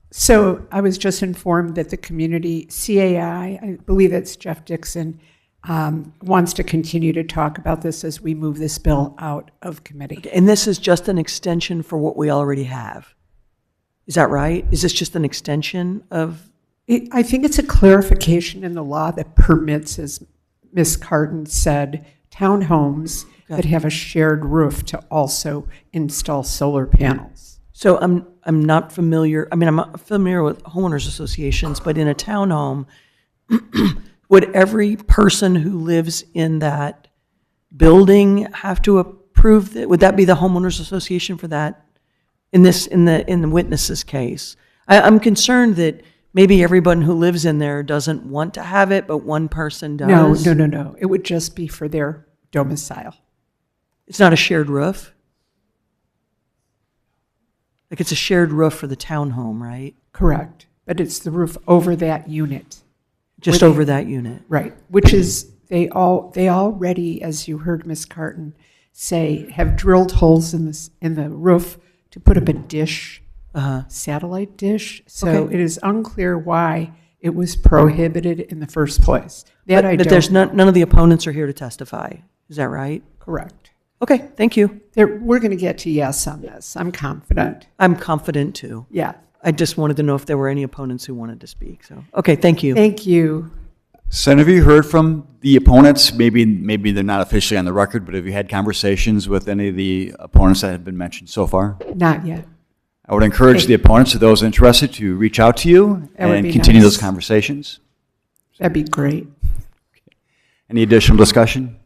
So I was just informed that the community, CAI, I believe it's Jeff Dixon, wants to continue to talk about this as we move this bill out of committee. And this is just an extension for what we already have. Is that right? Is this just an extension of? I think it's a clarification in the law that permits, as Ms. Cardin said, townhomes that have a shared roof to also install solar panels. So I'm not familiar. I mean, I'm familiar with homeowners associations, but in a townhome, would every person who lives in that building have to approve that? Would that be the homeowners association for that? In the witness's case, I'm concerned that maybe everyone who lives in there doesn't want to have it, but one person does. No. It would just be for their domicile. It's not a shared roof? Like it's a shared roof for the townhome, right? Correct. But it's the roof over that unit. Just over that unit. Right. Which is, they already, as you heard Ms. Carton say, have drilled holes in the roof to put up a dish, satellite dish. So it is unclear why it was prohibited in the first place. But there's none of the opponents are here to testify. Is that right? Correct. Okay, thank you. We're going to get to yes on this. I'm confident. I'm confident too. Yeah. I just wanted to know if there were any opponents who wanted to speak. So, okay, thank you. Thank you. Senator, have you heard from the opponents? Maybe they're not officially on the record, but have you had conversations with any of the opponents that have been mentioned so far? Not yet. I would encourage the opponents or those interested to reach out to you and continue those conversations. That'd be great. Any additional discussion?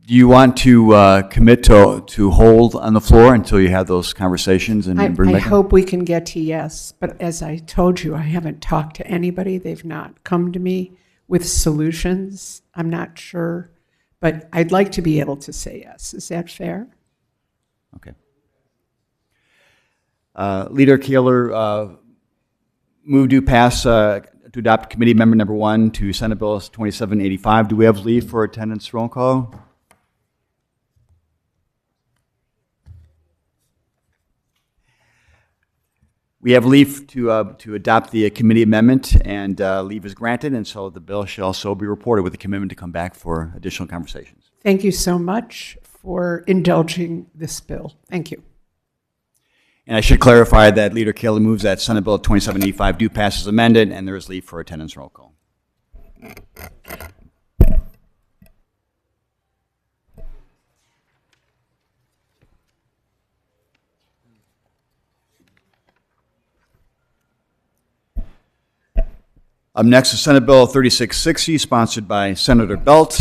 Do you want to commit to hold on the floor until you have those conversations and bring I back? hope we can get to yes, but as I told you, I haven't talked to anybody. They've not come to me with solutions. I'm not sure, but I'd like to be able to say yes. Is that fair? Okay. Leader Kaler, move to pass to adopt committee amendment number 1 to Senate Bill 2785. Do we have leave for attendance roll call? We have leave to adopt the committee amendment, and leave is granted, and so the bill shall also be reported with a commitment to come back for additional conversations. Thank you so much for indulging this bill. Thank you. And I should clarify that Leader Kaler moves that Senate Bill 2785 do pass as amended, and there is leave for attendance roll call. Up next is Senate Bill 3660, sponsored by Senator Belt.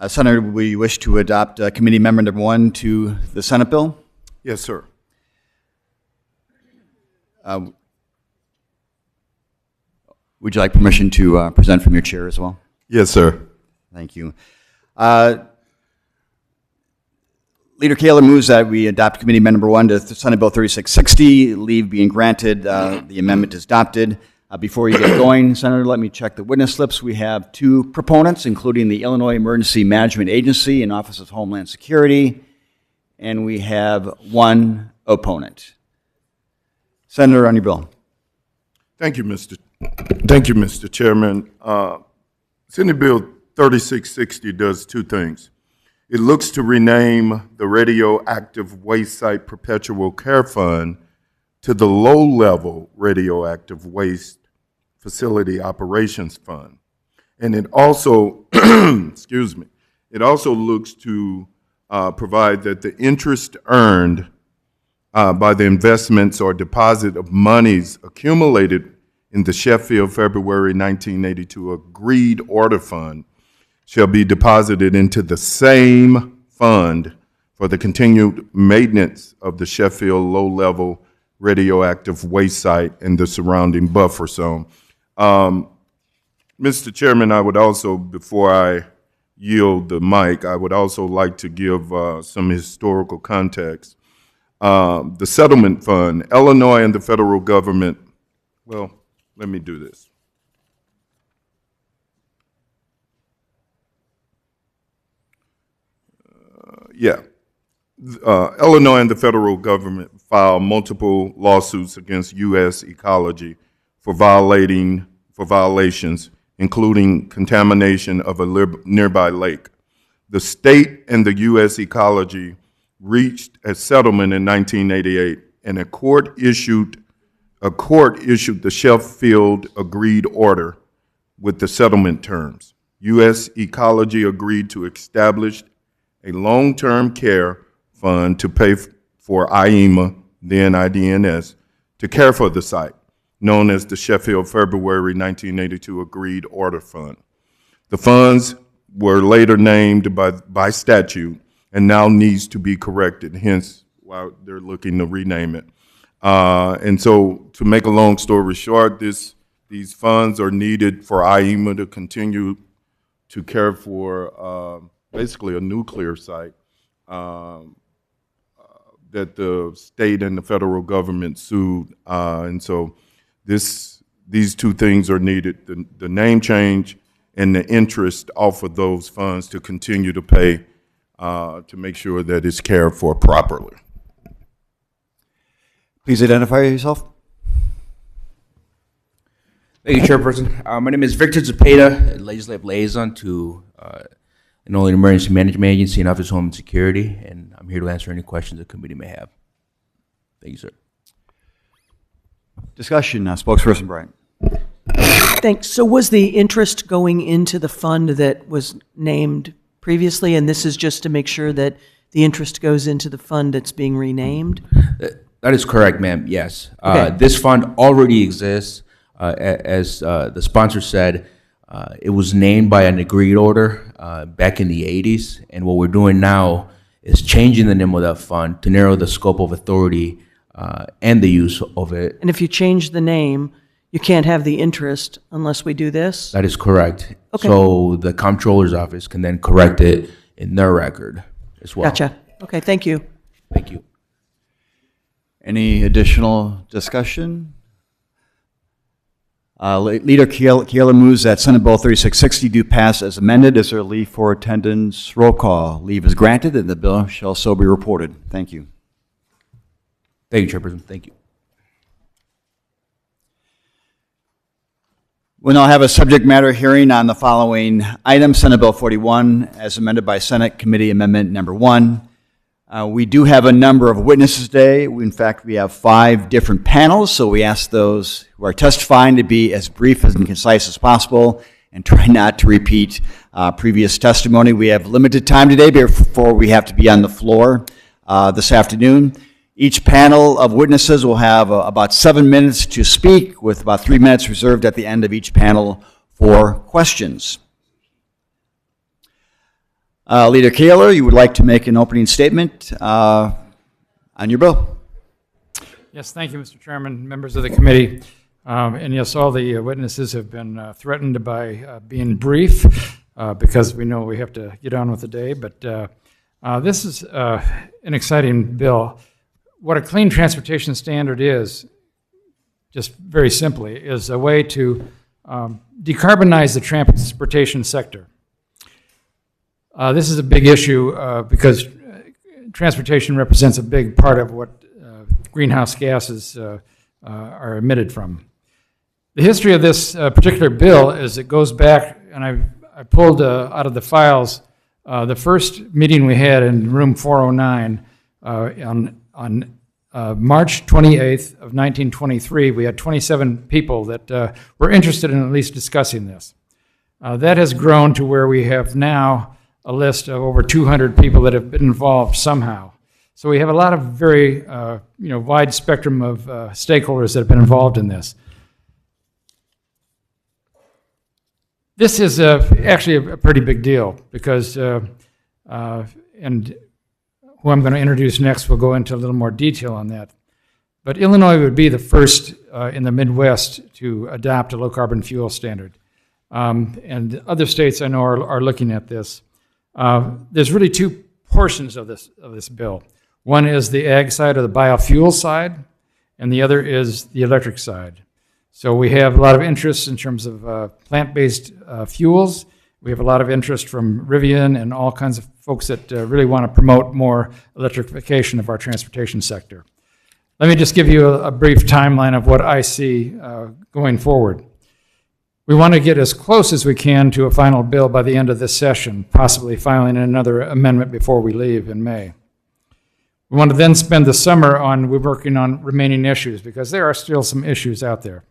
Senator, we wish to adopt Committee Amendment Number 1 to the Senate bill? Yes, sir. Would you like permission to present from your chair as well? Yes, sir. Thank you. Leader Kaler moves that we adopt Committee Amendment Number 1 to Senate Bill 3660. Leave being granted, the amendment is adopted. Before you get going, Senator, let me check the witness slips. We have 2 proponents, including the Illinois Emergency Management Agency and Office of Homeland Security, and we have 1 opponent. Senator, on your bill. Thank you, Mr. Chairman. Senate Bill 3660 does 2 things. It looks to rename the Radioactive Waste Site Perpetual Care Fund to the Low-Level Radioactive Waste Facility Operations Fund. And it also, excuse me, it also looks to provide that the interest earned by the investments or deposit of monies accumulated in the Sheffield February 1982 Agreed Order Fund shall be deposited into the same fund for the continued maintenance of the Sheffield low-level radioactive waste site and the surrounding buffer zone. Mr. Chairman, I would also, before I yield the mic, I would also like to give some historical context. The settlement fund, Illinois and the federal government, well, let me do this. Illinois and the federal government filed multiple lawsuits against U.S. Ecology for violations, including contamination of a nearby lake. The state and the U.S. Ecology reached a settlement in 1988, and a court issued the Sheffield Agreed Order with the settlement terms. U.S. Ecology agreed to establish a long-term care fund to pay for IEMA, then IDNS, to care for the site, known as the Sheffield February 1982 Agreed Order Fund. The funds were later named by statute and now needs to be corrected, hence why they're looking to rename it. And so, to make a long story short, these funds are needed for IEMA to continue to care for basically a nuclear site that the state and the federal government sued. And so these 2 things are needed, the name change and the interest off of those funds to continue to pay to make sure that it's cared for properly. Please identify yourself. Thank you, Chairperson. My name is Victor Zepeda, Legislative Liaison to Illinois Emergency Management Agency and Office of Homeland Security, and I'm here to answer any questions the committee may have. Thank you, sir. Discussion, Spokesperson Bryant. Thanks. So was the interest going into the fund that was named previously, and this is just to make sure that the interest goes into the fund that's being renamed? That is correct, ma'am, yes. Okay. This fund already exists. As the sponsor said, it was named by an agreed order back in the 80s, and what we're doing now is changing the name of that fund to narrow the scope of authority and the use of it. And if you change the name, you can't have the interest unless we do this? That is correct. Okay. So the comptroller's office can then correct it in their record as well. Gotcha. Okay, thank you. Thank you. Any additional discussion? Leader Keeler moves that Senate Bill 3660 do pass as amended. Is there leave for attendance? Roll call. Leave is granted, and the bill shall so be reported. Thank you. Thank you, Chairperson. Thank you. We'll now have a subject matter hearing on the following item, Senate Bill 41, as amended by Senate Committee Amendment Number 1. We do have a number of witnesses today. In fact, we have 5 different panels, so we ask those who are testifying to be as brief and concise as possible and try not to repeat previous testimony. We have limited time today before we have to be on the floor this afternoon. Each panel of witnesses will have about 7 minutes to speak, with about 3 minutes reserved at the end of each panel for questions. Leader Kaler, you would like to make an opening statement on your bill. Yes, thank you, Mr. Chairman, members of the committee. And yes, all the witnesses have been threatened by being brief because we know we have to get on with the day. But this is an exciting bill. What a clean transportation standard is, just very simply, is a way to decarbonize the transportation sector. This is a big issue because transportation represents a big part of what greenhouse gases are emitted from. The history of this particular bill is it goes back, and I pulled out of the files the first meeting we had in room 409 on March 28th of 1923. We had 27 people that were interested in at least discussing this. That has grown to where we have now a list of over 200 people that have been involved somehow. So we have a lot of very wide spectrum of stakeholders that have been involved in this. This is actually a pretty big deal because, and who I'm going to introduce next will go into a little more detail on that. But Illinois would be the first in the Midwest to adopt a low carbon fuel standard. And other states I know are looking at this. There's really two portions of this bill. One is the ag side or the biofuel side, and the other is the electric side. So we have a lot of interest in terms of plant-based fuels. We have a lot of interest from Rivian and all kinds of folks that really want to promote more electrification of our transportation sector. Let me just give you a brief timeline of what I see going forward. We want to get as close as we can to a final bill by the end of this session, possibly filing another amendment before we leave in May. We want to then spend the summer working on remaining issues because there are still some issues out there.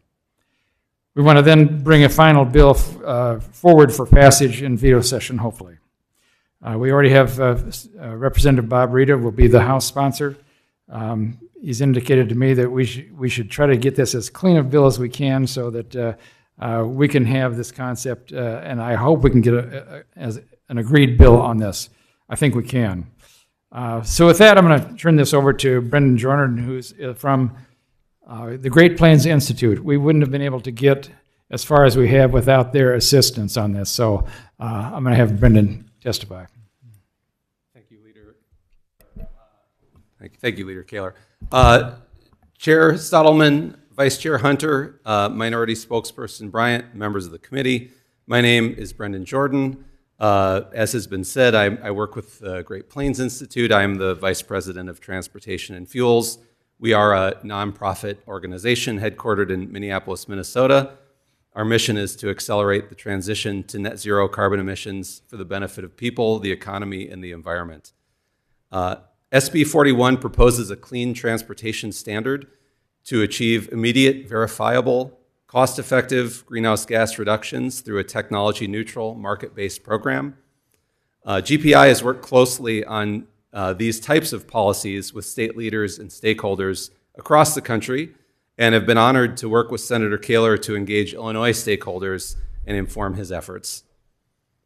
We want to then bring a final bill forward for passage in veto session, hopefully. We already have Representative Bob Rita will be the House sponsor. He's indicated to me that we should try to get this as clean a bill as we can so that we can have this concept, and I hope we can get as an agreed bill on this. I think we can. So with that, I'm going to turn this over to Brendan Jordan, who's from the Great Plains Institute. We wouldn't have been able to get as far as we have without their assistance on this. So I'm going to have Brendan testify. Thank you, Leader. Thank you, Leader Kaler. Chair Stottleman, Vice Chair Hunter, Minority Spokesperson Bryant, members of the committee. My name is Brendan Jordan. As has been said, I work with the Great Plains Institute. I'm the Vice President of Transportation and Fuels. We are a nonprofit organization headquartered in Minneapolis, Minnesota. Our mission is to accelerate the transition to net zero carbon emissions for the benefit of people, the economy, and the environment. SB 41 proposes a clean transportation standard to achieve immediate, verifiable, cost-effective greenhouse gas reductions through a technology-neutral, market-based program. GPI has worked closely on these types of policies with state leaders and stakeholders across the country and have been honored to work with Senator Kaler to engage Illinois stakeholders and inform his efforts.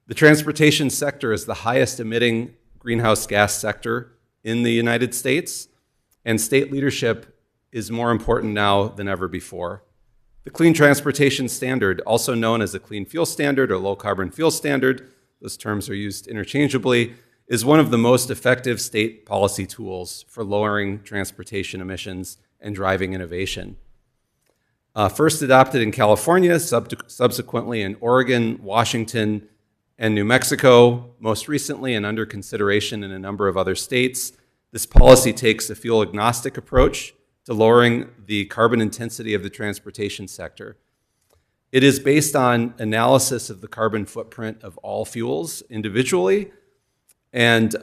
The transportation sector is the highest emitting greenhouse gas sector in the United States, and state leadership is more important now than ever before. The Clean Transportation Standard, also known as the Clean Fuel Standard or Low Carbon Fuel Standard, those terms are used interchangeably, is one of the most effective state policy tools for lowering transportation emissions and driving innovation. First adopted in California, subsequently in Oregon, Washington, and New Mexico, most recently and under consideration in a number of other states, this policy takes a fuel-agnostic approach to lowering the carbon intensity of the transportation sector. It is based on analysis of the carbon footprint of all fuels individually and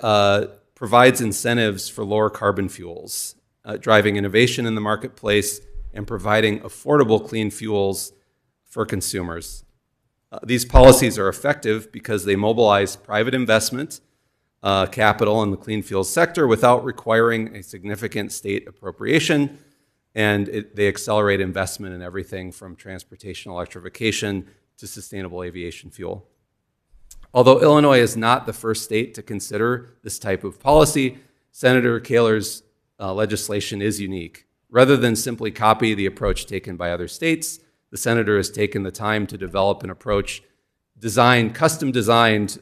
provides incentives for lower carbon fuels, driving innovation in the marketplace and providing affordable clean fuels for consumers. These policies are effective because they mobilize private investment, capital in the clean fuels sector without requiring a significant state appropriation, and they accelerate investment in everything from transportation electrification to sustainable aviation fuel. Although Illinois is not the first state to consider this type of policy, Senator Kaler's legislation is unique. Rather than simply copy the approach taken by other states, the senator has taken the time to develop an approach custom designed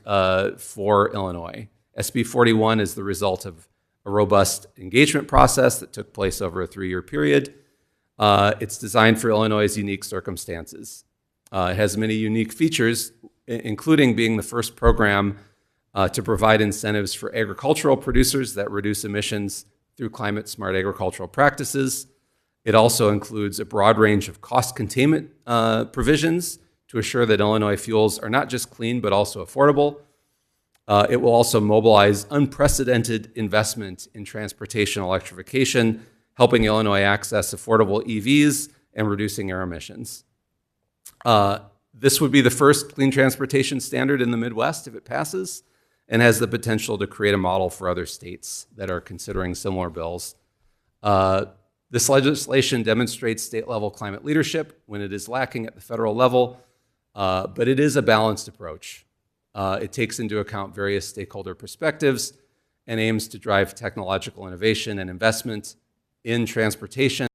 for Illinois. SB 41 is the result of a robust engagement process that took place over a 3-year period. It's designed for Illinois' unique circumstances. It has many unique features, including being the first program to provide incentives for agricultural producers that reduce emissions through climate-smart agricultural practices. It also includes a broad range of cost containment provisions to assure that Illinois fuels are not just clean, but also affordable. It will also mobilize unprecedented investment in transportation electrification, helping Illinois access affordable EVs and reducing air emissions. This would be the first clean transportation standard in the Midwest if it passes, and has the potential to create a model for other states that are considering similar bills. This legislation demonstrates state-level climate leadership when it is lacking at the federal level, but it is a balanced approach. It takes into account various stakeholder perspectives and aims to drive technological innovation and investment in transportation